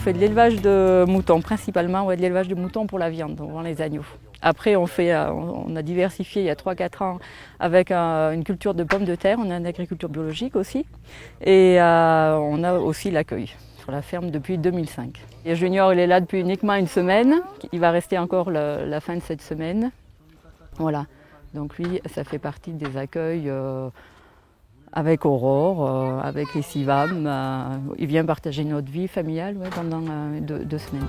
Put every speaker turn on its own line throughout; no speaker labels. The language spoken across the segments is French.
fait de l'élevage de moutons, principalement de l'élevage de moutons pour la viande, on vend les agneaux. Après, on a diversifié il y a 3-4 ans avec une culture de pommes de terre, on a une agriculture biologique aussi. Et on a aussi l'accueil sur la ferme depuis 2005. Et Junior, il est là depuis uniquement une semaine, il va rester encore la fin de cette semaine. Voilà, donc lui, ça fait partie des accueils avec Aurore, avec les Sivam. Il vient partager notre vie familiale pendant 2 semaines.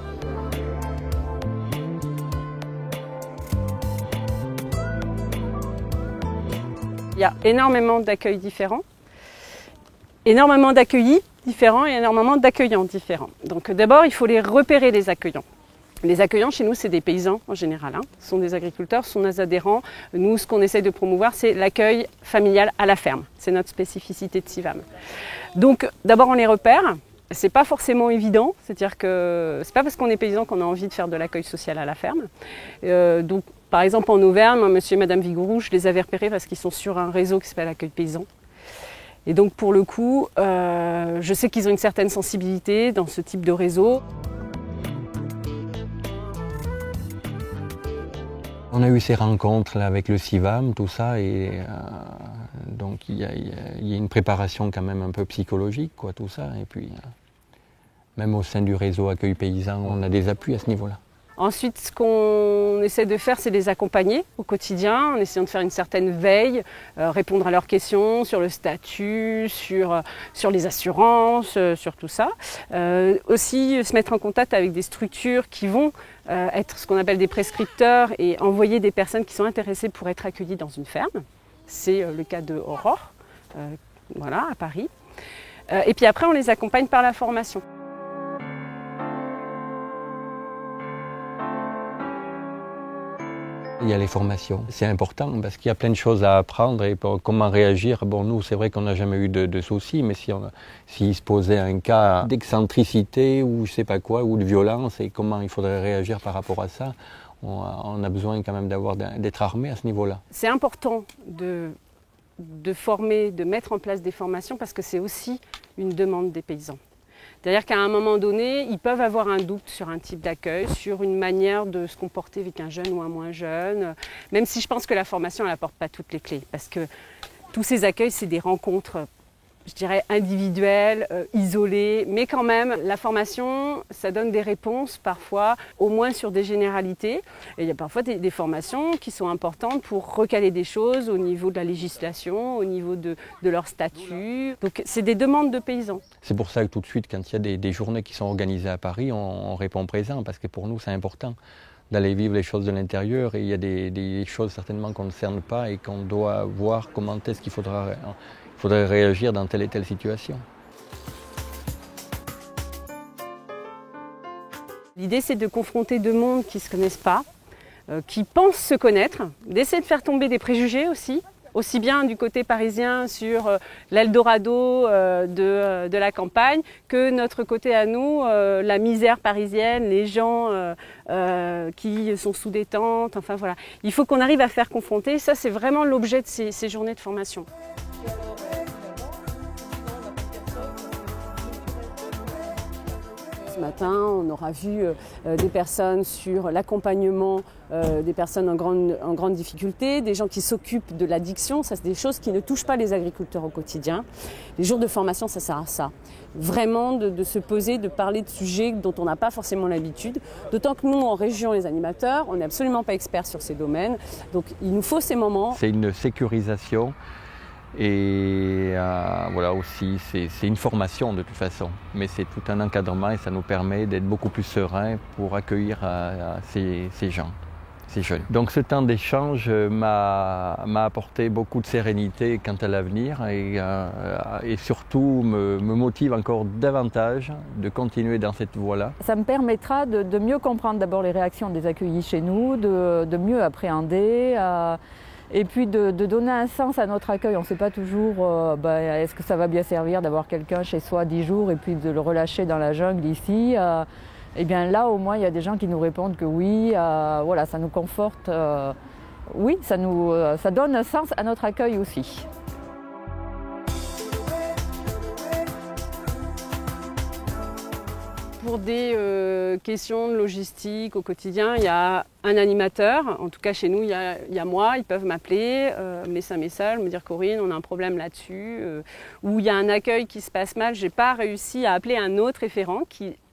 Il y a énormément d'accueils différents, énormément d'accueillis différents et énormément d'accueillants différents. Donc d'abord, il faut les repérer, les accueillants. Les accueillants, chez nous, c'est des paysans en général. Ce sont des agriculteurs, ce sont nos adhérents. Nous, ce qu'on essaie de promouvoir, c'est l'accueil familial à la ferme. C'est notre spécificité de Sivam. Donc, d'abord, on les repère. C'est pas forcément évident. C'est-à-dire que c'est pas parce qu'on est paysan qu'on a envie de faire de l'accueil social à la ferme. Donc, par exemple, en Auvergne, moi, monsieur et madame Vigourou, je les avais repérés parce qu'ils sont sur un réseau qui s'appelle Accueil Paysan. Et donc, pour le coup, je sais qu'ils ont une certaine sensibilité dans ce type de réseau.
On a eu ces rencontres là, avec le Sivam, tout ça, et donc il y a une préparation quand même un peu psychologique, quoi, tout ça. Et puis, même au sein du réseau Accueil Paysan, on a des appuis à ce niveau-là.
Ensuite, ce qu'on essaie de faire, c'est les accompagner au quotidien, en essayant de faire une certaine veille, répondre à leurs questions sur le statut, sur les assurances, sur tout ça. Aussi, se mettre en contact avec des structures qui vont être ce qu'on appelle des prescripteurs et envoyer des personnes qui sont intéressées pour être accueillies dans une ferme. C'est le cas de Aurore, voilà, à Paris. Et puis après, on les accompagne par la formation.
Il y a les formations, c'est important parce qu'il y a plein de choses à apprendre et comment réagir. Bon, nous, c'est vrai qu'on n'a jamais eu de soucis, mais s'il se posait un cas d'excentricité ou je sais pas quoi, ou de violence, et comment il faudrait réagir par rapport à ça, on a besoin quand même d'être armé à ce niveau-là.
C'est important de former, de mettre en place des formations parce que c'est aussi une demande des paysans. C'est-à-dire qu'à un moment donné, ils peuvent avoir un doute sur un type d'accueil, sur une manière de se comporter avec un jeune ou un moins jeune, même si je pense que la formation n'apporte pas toutes les clés. Parce que tous ces accueils, c'est des rencontres, je dirais, individuelles, isolées, mais quand même, la formation, ça donne des réponses parfois, au moins sur des généralités. Et il y a parfois des formations qui sont importantes pour recaler des choses au niveau de la législation, au niveau de leur statut. Donc c'est des demandes de paysans.
C'est pour ça que tout de suite, quand il y a des journées qui sont organisées à Paris, on répond présent, parce que pour nous, c'est important d'aller vivre les choses de l'intérieur. Et il y a des choses certainement qu'on ne cerne pas et qu'on doit voir comment est-ce qu'il faudrait réagir dans telle et telle situation.
L'idée, c'est de confronter deux mondes qui ne se connaissent pas, qui pensent se connaître, d'essayer de faire tomber des préjugés aussi bien du côté parisien sur l'Eldorado de la campagne que notre côté à nous, la misère parisienne, les gens qui sont sous des tentes, enfin voilà. Il faut qu'on arrive à faire confronter, ça c'est vraiment l'objet de ces journées de formation. Ce matin, on aura vu des personnes sur l'accompagnement des personnes en grande difficulté, des gens qui s'occupent de l'addiction. Ça, c'est des choses qui ne touchent pas les agriculteurs au quotidien. Les jours de formation, ça sert à ça. Vraiment de se poser, de parler de sujets dont on n'a pas forcément l'habitude. D'autant que nous, en région, les animateurs, on n'est absolument pas experts sur ces domaines. Donc, il nous faut ces moments.
C'est une sécurisation. Et voilà aussi, c'est une formation de toute façon, mais c'est tout un encadrement et ça nous permet d'être beaucoup plus sereins pour accueillir ces gens, ces jeunes. Donc ce temps d'échange m'a apporté beaucoup de sérénité quant à l'avenir et surtout me motive encore davantage de continuer dans cette voie-là.
Ça me permettra de mieux comprendre d'abord les réactions des accueillis chez nous, de mieux appréhender. Et puis de donner un sens à notre accueil. On ne sait pas toujours est-ce que ça va bien servir d'avoir quelqu'un chez soi 10 jours et puis de le relâcher dans la jungle ici. Et bien là au moins il y a des gens qui nous répondent que oui, voilà, ça nous conforte, oui, ça donne un sens à notre accueil aussi.
pour des questions de logistique au quotidien, il y a un animateur. En tout cas, chez nous, il y a moi. Ils peuvent m'appeler, me laisser un message, me dire Corinne, on a un problème là-dessus. Ou il y a un accueil qui se passe mal. Je n'ai pas réussi à appeler un autre référent.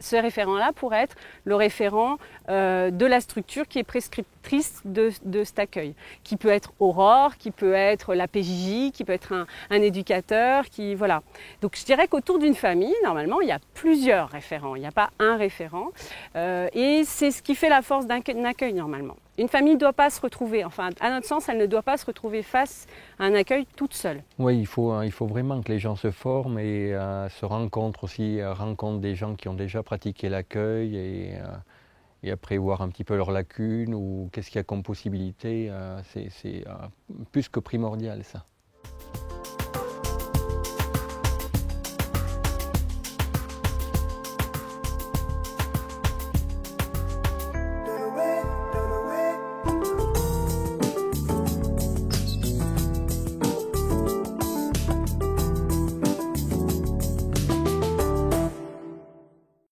Ce référent-là pourrait être le référent de la structure qui est prescriptrice de cet accueil. Qui peut être Aurore, qui peut être la PJJ, qui peut être un éducateur. Voilà. Donc je dirais qu'autour d'une famille, normalement, il y a plusieurs référents. Il n'y a pas un référent. Et c'est ce qui fait la force d'un accueil normalement. Une famille ne doit pas se retrouver, enfin à notre sens, elle ne doit pas se retrouver face à un accueil toute seule.
Oui, il faut vraiment que les gens se forment et se rencontrent aussi, rencontrent des gens qui ont déjà pratiqué l'accueil et après voir un petit peu leurs lacunes ou qu'est-ce qu'il y a comme possibilité, c'est plus que primordial ça.